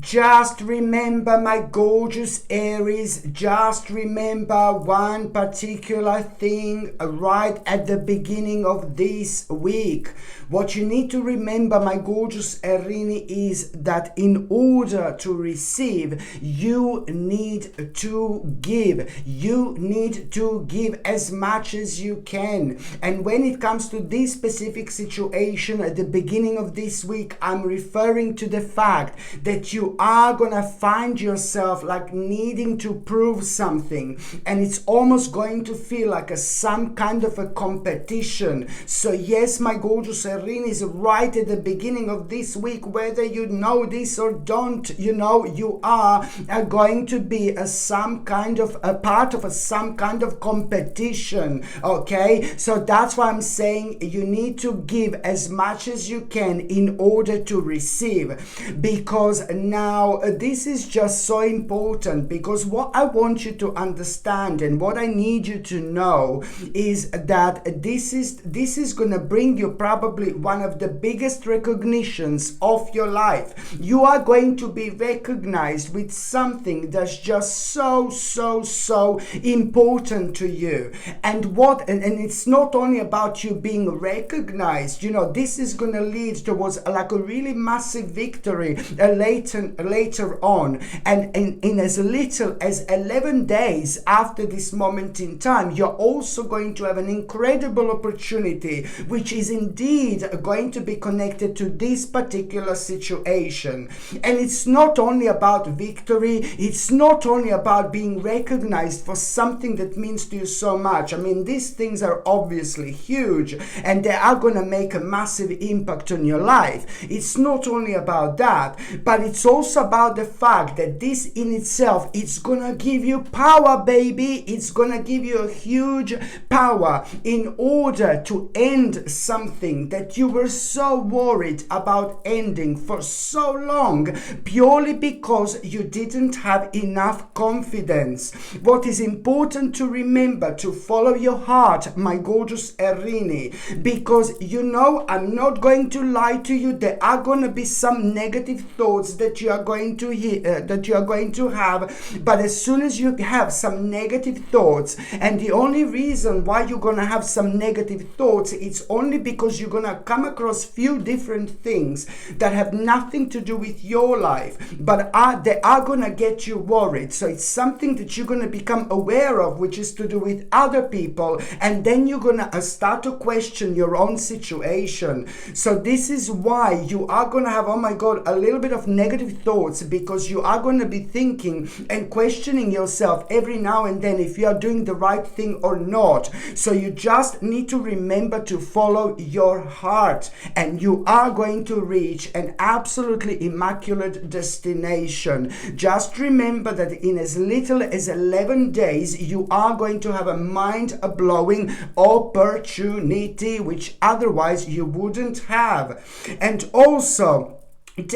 Just remember, my gorgeous Aries, just remember one particular thing right at the beginning of this week. What you need to remember, my gorgeous Erini, is that in order to receive, you need to give. You need to give as much as you can. And when it comes to this specific situation at the beginning of this week, I'm referring to the fact that you are gonna find yourself like needing to prove something, and it's almost going to feel like some kind of a competition. So yes, my gorgeous Erin, is right at the beginning of this week, whether you know this or don't, you are going to be some kind of a part of some kind of competition. Okay, so that's why I'm saying you need to give as much as you can in order to receive, because now this is just so important, because what I want you to understand and what I need you to know is that this is going to bring you probably one of the biggest recognitions of your life. You are going to be recognized with something that's just so important to you. And it's not only about you being recognized, this is going to lead towards like a really massive victory later on. And in as little as 11 days after this moment in time, you're also going to have an incredible opportunity, which is indeed going to be connected to this particular situation. And it's not only about victory, it's not only about being recognized for something that means to you so much. I mean, these things are obviously huge and they are going to make a massive impact on your life. It's not only about that, but it's also about the fact that this in itself, it's going to give you power, baby. It's going to give you a huge power in order to end something that you were so worried about ending for so long, purely because you didn't have enough confidence. What is important to remember, to follow your heart, my gorgeous Erini, because I'm not going to lie to you. There are going to be some negative thoughts that you are going to hear, that you are going to have. But as soon as you have some negative thoughts, and the only reason why you're going to have some negative thoughts, it's only because you're going to come across few different things that have nothing to do with your life, but they are going to get you worried. So it's something that you're going to become aware of, which is to do with other people, and then you're going to start to question your own situation. So this is why you are going to have, oh my God, a little bit of negative thoughts, because you are going to be thinking and questioning yourself every now and then if you are doing the right thing or not. So you just need to remember to follow your heart, and you are going to reach an absolutely immaculate destination. Just remember that in as little as 11 days, you are going to have a mind-blowing opportunity, which otherwise you wouldn't have. And also,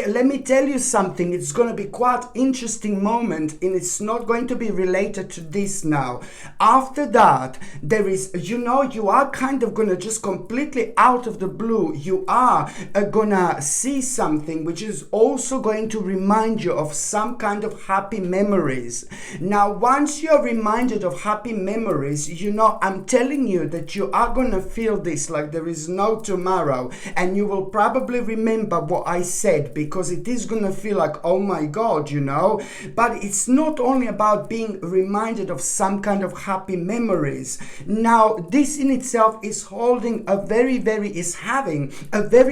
let me tell you something. It's going to be quite interesting moment, and it's not going to be related to this now. After that, there is, you are kind of going to just completely out of the blue, you are going to see something which is also going to remind you of some kind of happy memories. Now, once you're reminded of happy memories, I'm telling you that you are going to feel this like there is no tomorrow, and you will probably remember what I said, because it is going to feel like, oh my God, but it's not only about being reminded of some kind of happy memories. Now, this in itself is having a very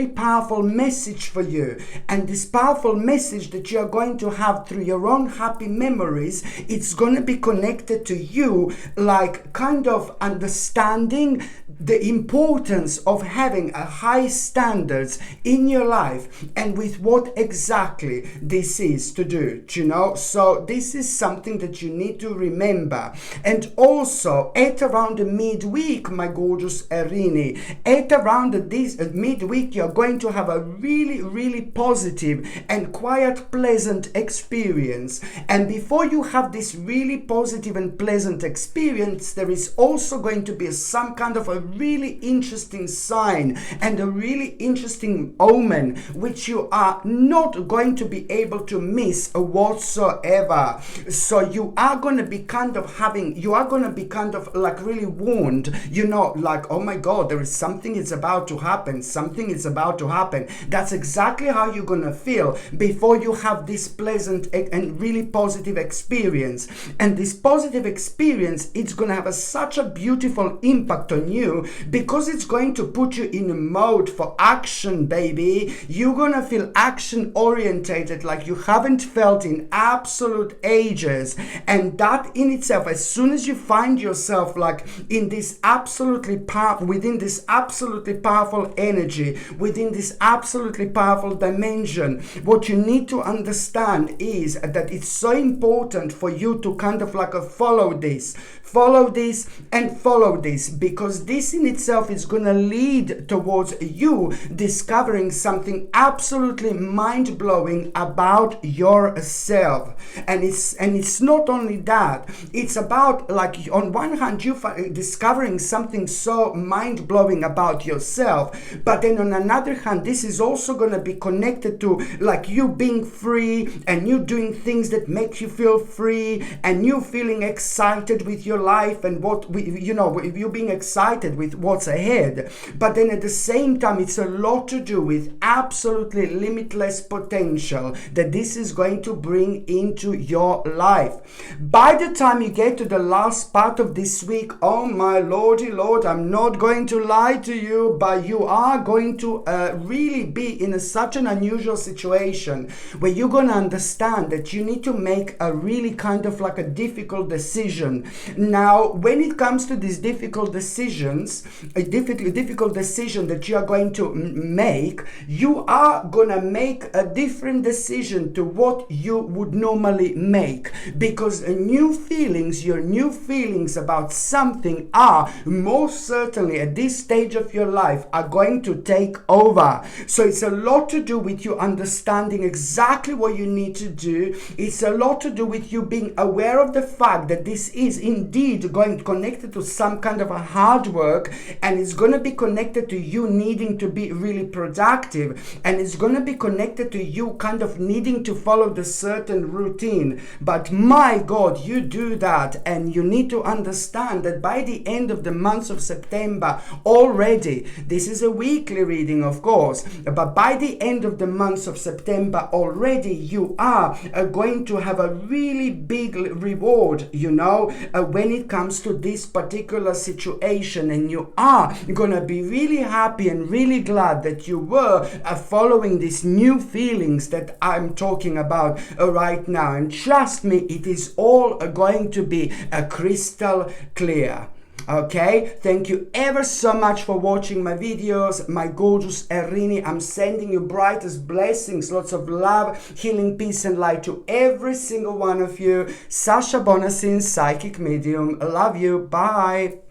powerful message for you. And this powerful message that you're going to have through your own happy memories, it's going to be connected to you, like kind of understanding the importance of having a high standards in your life, and with what exactly this is to do, so this is something that you need to remember. And also at around the midweek, my gorgeous Erini, at around this midweek, you're going to have a really positive and quite pleasant experience. And before you have this really positive and pleasant experience, there is also going to be some kind of a really interesting sign and a really interesting omen which you are are not going to be able to miss whatsoever. So you are going to be kind of like really warned, like, oh my God, there is something is about to happen. Something is about to happen. That's exactly how you're going to feel before you have this pleasant and really positive experience. And this positive experience, it's going to have such a beautiful impact on you because it's going to put you in a mode for action, baby. You're going to feel action orientated like you haven't felt in absolute ages. And that in itself, as soon as you find yourself like in this within this absolutely powerful energy, within this absolutely powerful dimension, what you need to understand is that it's so important for you to kind of like follow this, because this in itself is going to lead towards you discovering something absolutely mind-blowing about yourself. And it's not only that, it's about, like, on one hand you discovering something so mind-blowing about yourself, but then on another hand this is also going to be connected to like you being free and you doing things that make you feel free and you feeling excited with your life and you being excited with what's ahead. But then at the same time, it's a lot to do with absolutely limitless potential that this is going to bring into your life. By the time you get to the last part of this week, oh my lordy lord, I'm not going to lie to you, but you are going to really be in such an unusual situation where you're going to understand that you need to make a really kind of like a difficult decision. Now, when it comes to these difficult decisions, a difficult decision that you are going to make, you are going to make a different decision to what you would normally make, because your new feelings about something are most certainly at this stage of your life are going to take over. So it's a lot to do with you understanding exactly what you need to do. It's a lot to do with you being aware of the fact that this is indeed connected to some kind of a hard work, and it's going to be connected to you needing to be really productive, and it's going to be connected to you kind of needing to follow the certain routine. But my God, you do that, and you need to understand that by the end of the month of September already, this is a weekly reading of course, but by the end of the month of September already, you are going to have a really big reward, when it comes to this particular situation, and you are gonna be really happy and really glad that you were following these new feelings that I'm talking about right now. And trust me, it is all going to be crystal clear. Okay, thank you ever so much for watching my videos, my gorgeous Erini. I'm sending you brightest blessings, lots of love, healing, peace and light to every single one of you. Sasha Bonasin, psychic medium. Love you. Bye.